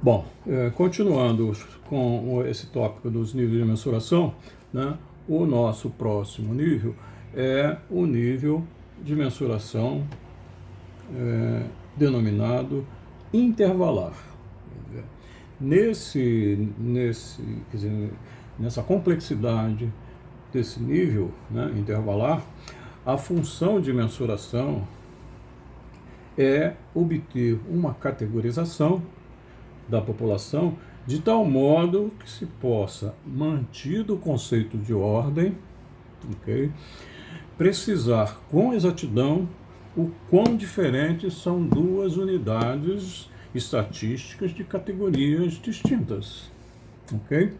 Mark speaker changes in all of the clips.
Speaker 1: Bom, continuando com esse tópico dos níveis de mensuração, né, o nosso próximo nível é o nível de mensuração denominado intervalar. Quer dizer, nessa complexidade desse nível, né, intervalar, a função de mensuração é obter uma categorização da população de tal modo que se possa, mantido o conceito de ordem, okay, precisar com exatidão o quão diferentes são duas unidades estatísticas de categorias distintas. Ok?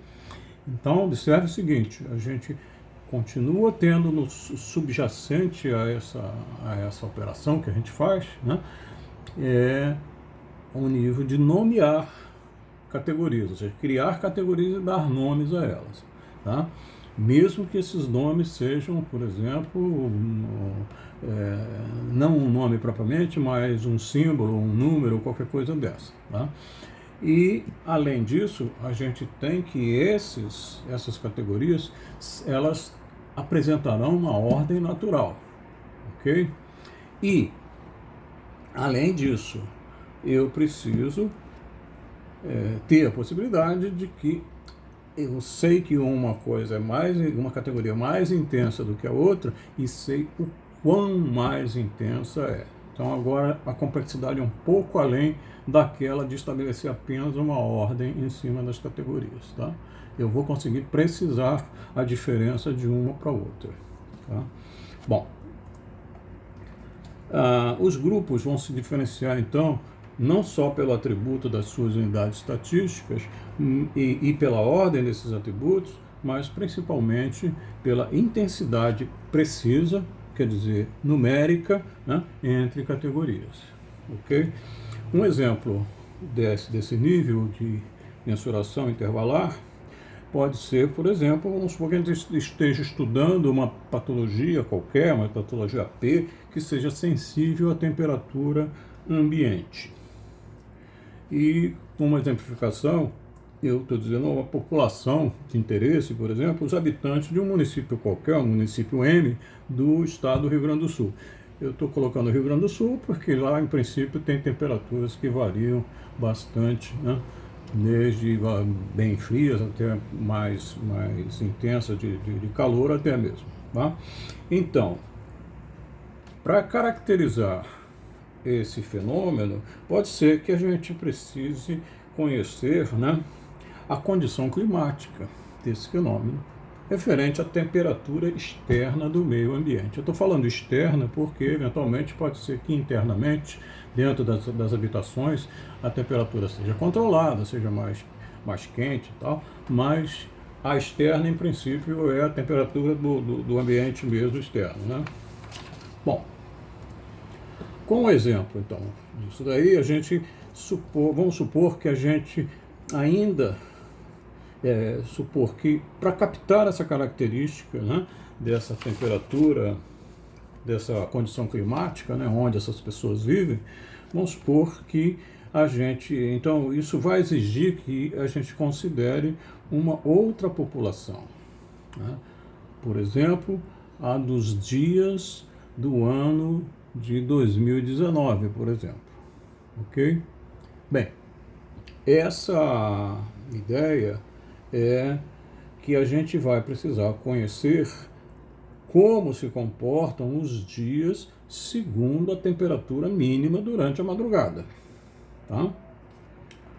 Speaker 1: Então, observe o seguinte, a gente continua tendo no subjacente a essa operação que a gente faz, né, um nível de nomear categorias, ou seja, criar categorias e dar nomes a elas. Tá? Mesmo que esses nomes sejam, por exemplo, não um nome propriamente, mas um símbolo, um número, qualquer coisa dessa. Tá? E, além disso, a gente tem que essas categorias, elas apresentarão uma ordem natural. Ok? E, além disso, eu preciso ter a possibilidade de que eu sei que uma coisa uma categoria mais intensa do que a outra e sei o quão mais intensa é. Então agora a complexidade é um pouco além daquela de estabelecer apenas uma ordem em cima das categorias. Tá? Eu vou conseguir precisar a diferença de uma para outra. Tá? Bom, os grupos vão se diferenciar então não só pelo atributo das suas unidades estatísticas e pela ordem desses atributos, mas principalmente pela intensidade precisa, quer dizer, numérica, né, entre categorias. Okay? Um exemplo desse nível de mensuração intervalar pode ser, por exemplo, vamos supor que a gente esteja estudando uma patologia qualquer, uma patologia P, que seja sensível à temperatura ambiente. E, como exemplificação, eu estou dizendo uma população de interesse, por exemplo, os habitantes de um município qualquer, um município M, do estado do Rio Grande do Sul. Eu estou colocando o Rio Grande do Sul porque lá, em princípio, tem temperaturas que variam bastante, né? Desde bem frias até mais intensas de calor até mesmo. Tá? Então, para caracterizar esse fenômeno, pode ser que a gente precise conhecer, né, a condição climática desse fenômeno, referente à temperatura externa do meio ambiente. Eu estou falando externa porque, eventualmente, pode ser que internamente, dentro das habitações, a temperatura seja controlada, seja mais quente e tal, mas a externa, em princípio, é a temperatura do ambiente mesmo externo. Né? Bom, com o exemplo, então, disso daí, vamos supor que a gente ainda supor que, para captar essa característica, né, dessa temperatura, dessa condição climática, né, onde essas pessoas vivem, vamos supor que então, isso vai exigir que a gente considere uma outra população. Né? Por exemplo, a dos dias do ano de 2019, por exemplo. Ok? Bem, essa ideia é que a gente vai precisar conhecer como se comportam os dias segundo a temperatura mínima durante a madrugada. Tá?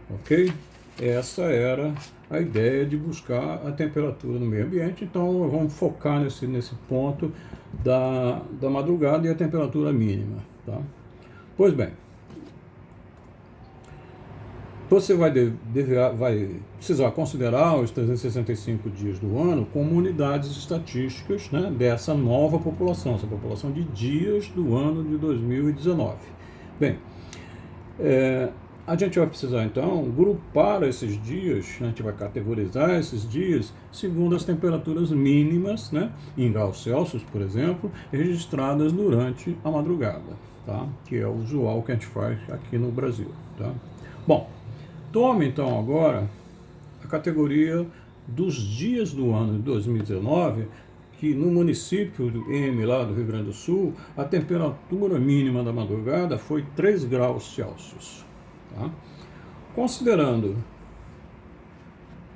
Speaker 1: Ok? Essa era a ideia de buscar a temperatura no meio ambiente, então vamos focar nesse ponto da madrugada e a temperatura mínima. Tá? Pois bem, você vai precisar considerar os 365 dias do ano como unidades estatísticas, né, dessa nova população, essa população de dias do ano de 2019. Bem, a gente vai precisar, então, grupar esses dias, a gente vai categorizar esses dias segundo as temperaturas mínimas, né, em graus Celsius, por exemplo, registradas durante a madrugada, tá? Que é o usual que a gente faz aqui no Brasil. Tá? Bom, Tome então agora a categoria dos dias do ano de 2019, que no município do M, lá do Rio Grande do Sul, a temperatura mínima da madrugada foi 3 graus Celsius. Tá?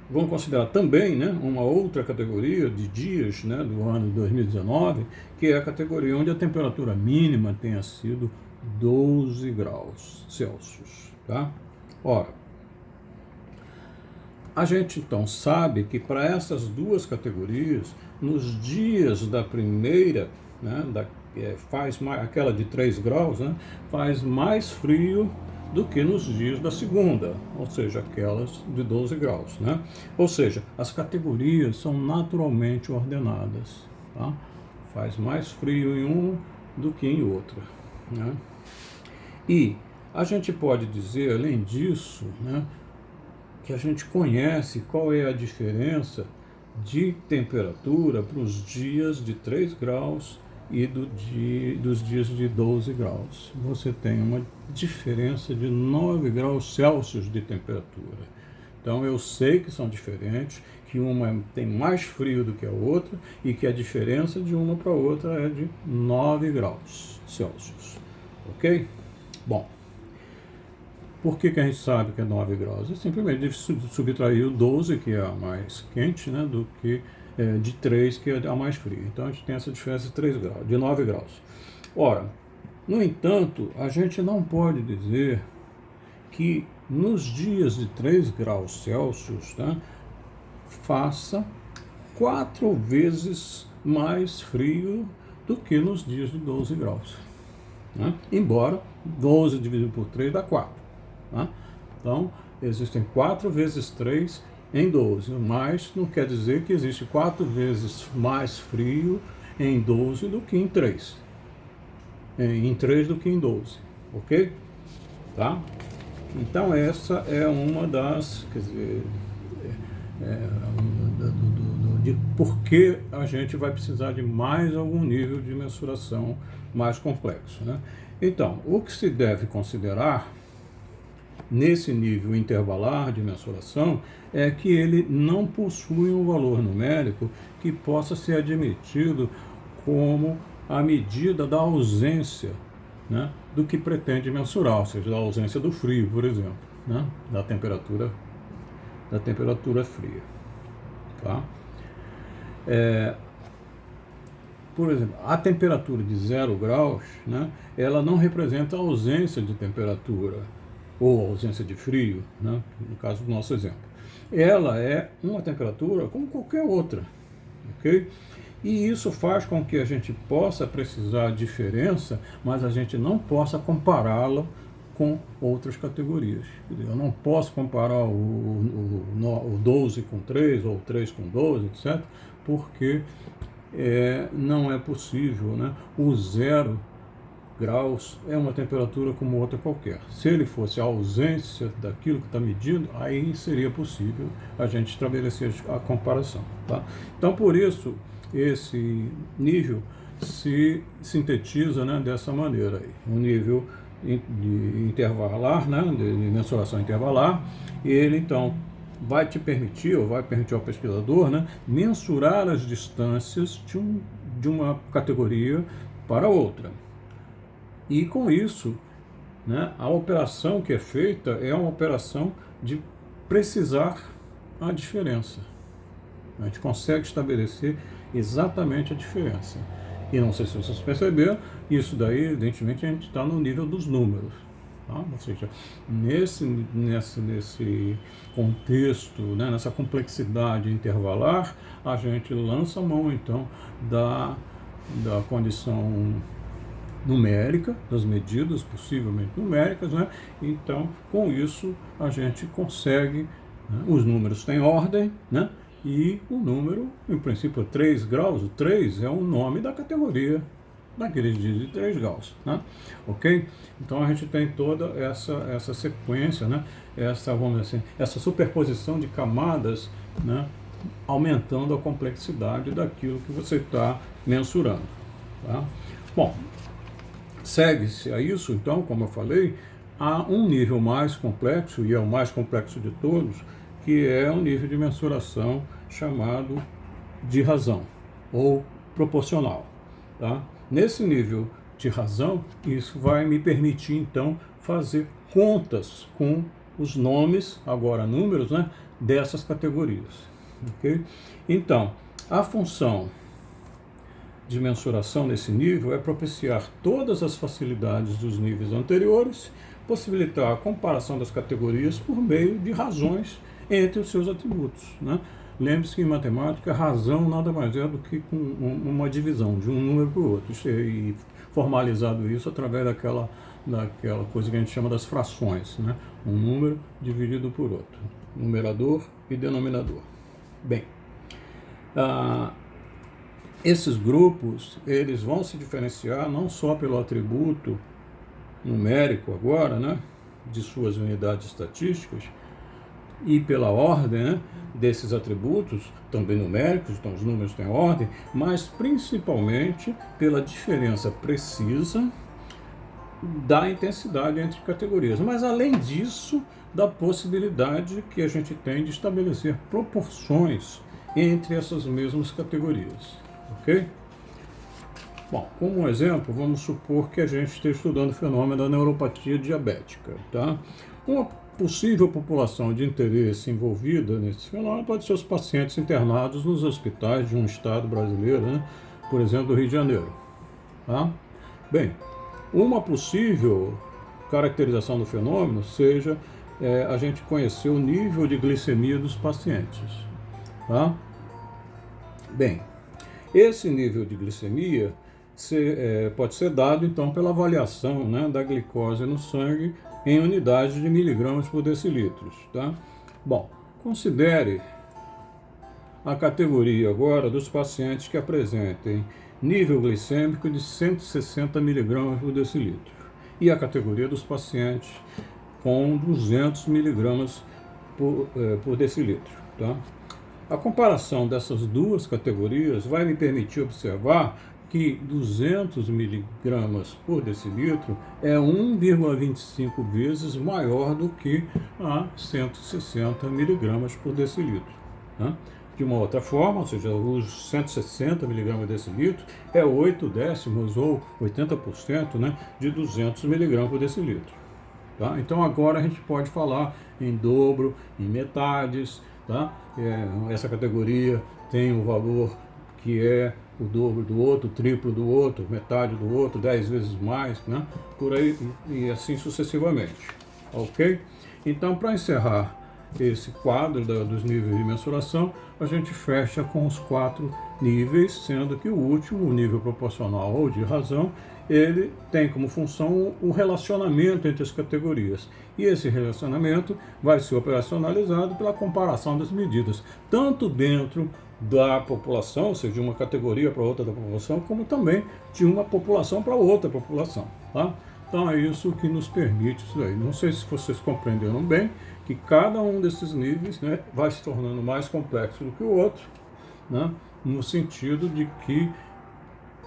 Speaker 1: Vamos considerar também, né, uma outra categoria de dias, né, do ano de 2019, que é a categoria onde a temperatura mínima tenha sido 12 graus Celsius. Tá? Ora, a gente então sabe que para essas duas categorias, nos dias da primeira, né, aquela de 3 graus, né, faz mais frio do que nos dias da segunda, ou seja, aquelas de 12 graus. Né? Ou seja, as categorias são naturalmente ordenadas. Tá? Faz mais frio em uma do que em outra. Né? E a gente pode dizer, além disso, né, que a gente conhece qual é a diferença de temperatura para os dias de 3 graus e dos dias de 12 graus. Você tem uma diferença de 9 graus Celsius de temperatura. Então eu sei que são diferentes, que uma tem mais frio do que a outra e que a diferença de uma para a outra é de 9 graus Celsius. Ok? Bom, por que a gente sabe que é 9 graus? É simplesmente subtrair o 12, que é a mais quente, né, do que de 3, que é a mais fria. Então a gente tem essa diferença de 3 graus, de 9 graus. Ora, no entanto, a gente não pode dizer que nos dias de 3 graus Celsius, né, faça 4 vezes mais frio do que nos dias de 12 graus. Né? Embora 12 dividido por 3 dá 4. Tá? Então, existem 4 vezes 3 em 12, mas não quer dizer que existe 4 vezes mais frio em 12 do que em 3. Em 3 do que em 12, ok? Tá? Então, essa é uma das, quer dizer, de por que a gente vai precisar de mais algum nível de mensuração mais complexo. Né? Então, o que se deve considerar nesse nível intervalar de mensuração é que ele não possui um valor numérico que possa ser admitido como a medida da ausência, né, do que pretende mensurar, ou seja, da ausência do frio, por exemplo, né, da temperatura fria. Tá? Por exemplo, a temperatura de 0 graus, né, ela não representa a ausência de temperatura ou ausência de frio, né, no caso do nosso exemplo. Ela é uma temperatura como qualquer outra, ok? E isso faz com que a gente possa precisar de diferença, mas a gente não possa compará-la com outras categorias. Eu não posso comparar o 12 com 3, ou 3 com 12, etc., porque não é possível. Né? O 0 graus é uma temperatura como outra qualquer. Se ele fosse a ausência daquilo que está medindo, aí seria possível a gente estabelecer a comparação. Tá? Então, por isso, esse nível se sintetiza, né, dessa maneira. Aí. Um nível de intervalar, né, de mensuração intervalar, e ele, então, vai te permitir, ou vai permitir ao pesquisador, né, mensurar as distâncias de uma categoria para outra. E com isso, né, a operação que é feita é uma operação de precisar a diferença. A gente consegue estabelecer exatamente a diferença. E não sei se vocês perceberam, isso daí, evidentemente, a gente está no nível dos números. Tá? Ou seja, nesse contexto, né, nessa complexidade intervalar, a gente lança a mão, então, da condição numérica, das medidas possivelmente numéricas, né? Então, com isso, a gente consegue, né, os números têm ordem, né? E o número, em princípio, 3 graus, o 3 é o nome da categoria daqueles dias de 3 graus, né? Ok? Então, a gente tem toda essa sequência, né? Vamos dizer assim, essa superposição de camadas, né? Aumentando a complexidade daquilo que você está mensurando, tá? Bom, segue-se a isso, então, como eu falei, há um nível mais complexo, e é o mais complexo de todos, que é um nível de mensuração chamado de razão, ou proporcional. Tá? Nesse nível de razão, isso vai me permitir, então, fazer contas com os nomes, agora números, né, dessas categorias. Okay? Então, a função de mensuração nesse nível é propiciar todas as facilidades dos níveis anteriores, possibilitar a comparação das categorias por meio de razões entre os seus atributos. Né? Lembre-se que em matemática, razão nada mais é do que uma divisão de um número para o outro, e formalizado isso através daquela coisa que a gente chama das frações, né? Um número dividido por outro, numerador e denominador. Bem, esses grupos, eles vão se diferenciar não só pelo atributo numérico agora, né, de suas unidades estatísticas, e pela ordem, né, desses atributos, também numéricos, então os números têm ordem, mas principalmente pela diferença precisa da intensidade entre categorias. Mas além disso, da possibilidade que a gente tem de estabelecer proporções entre essas mesmas categorias. Ok? Bom, como um exemplo, vamos supor que a gente esteja estudando o fenômeno da neuropatia diabética. Tá? Uma possível população de interesse envolvida nesse fenômeno pode ser os pacientes internados nos hospitais de um estado brasileiro, né? Por exemplo, do Rio de Janeiro. Tá? Bem, uma possível caracterização do fenômeno seja a gente conhecer o nível de glicemia dos pacientes. Tá? Bem, esse nível de glicemia pode ser dado, então, pela avaliação, né, da glicose no sangue em unidades de miligramas por decilitros. Tá? Bom, considere a categoria agora dos pacientes que apresentem nível glicêmico de 160 miligramas por decilitro e a categoria dos pacientes com 200 miligramas por decilitro. Tá? A comparação dessas duas categorias vai me permitir observar que 200 miligramas por decilitro é 1,25 vezes maior do que a 160 miligramas por decilitro. Né? De uma outra forma, ou seja, os 160 miligramas por decilitro é 8 décimos ou 80%, né, de 200 miligramas por decilitro. Tá? Então agora a gente pode falar em dobro, em metades. Tá? Essa categoria tem um valor que é o dobro do outro, o triplo do outro, metade do outro, 10 vezes mais, né? Por aí e assim sucessivamente. Ok? Então, para encerrar esse quadro dos níveis de mensuração, a gente fecha com os 4 níveis, sendo que o último, o nível proporcional ou de razão, ele tem como função o relacionamento entre as categorias. E esse relacionamento vai ser operacionalizado pela comparação das medidas, tanto dentro da população, ou seja, de uma categoria para outra da população, como também de uma população para outra população. Tá? Então é isso que nos permite isso aí. Não sei se vocês compreenderam bem que cada um desses níveis, né, vai se tornando mais complexo do que o outro, né, no sentido de que,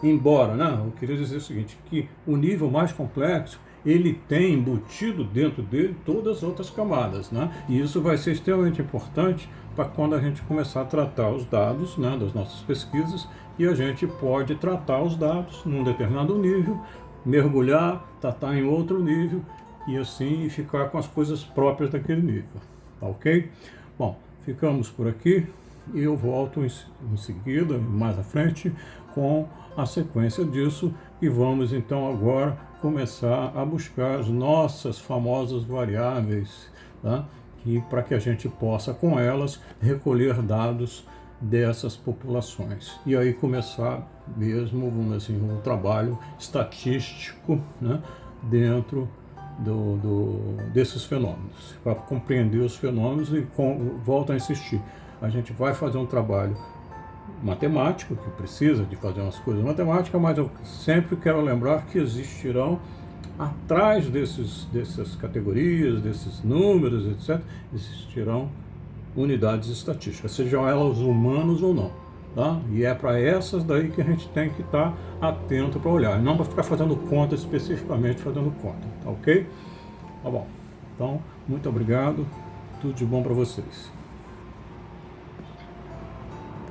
Speaker 1: embora, né, eu queria dizer o seguinte, que o nível mais complexo, ele tem embutido dentro dele todas as outras camadas, né, e isso vai ser extremamente importante para quando a gente começar a tratar os dados, né, das nossas pesquisas, e a gente pode tratar os dados num determinado nível, mergulhar, tratar em outro nível, e assim ficar com as coisas próprias daquele nível. Ok? Bom, ficamos por aqui e eu volto em seguida, mais à frente, com a sequência disso e vamos então agora começar a buscar as nossas famosas variáveis, tá? Para que a gente possa com elas recolher dados dessas populações e aí começar mesmo, vamos dizer assim, um trabalho estatístico, né, dentro desses fenômenos, para compreender os fenômenos e volto a insistir, a gente vai fazer um trabalho matemático, que precisa de fazer umas coisas matemáticas, mas eu sempre quero lembrar que existirão atrás dessas categorias, desses números, etc., existirão unidades estatísticas, sejam elas humanos ou não. Tá? E é para essas daí que a gente tem que estar atento para olhar, não para ficar fazendo conta especificamente, fazendo conta, tá ok? Tá bom? Então, muito obrigado, tudo de bom para vocês.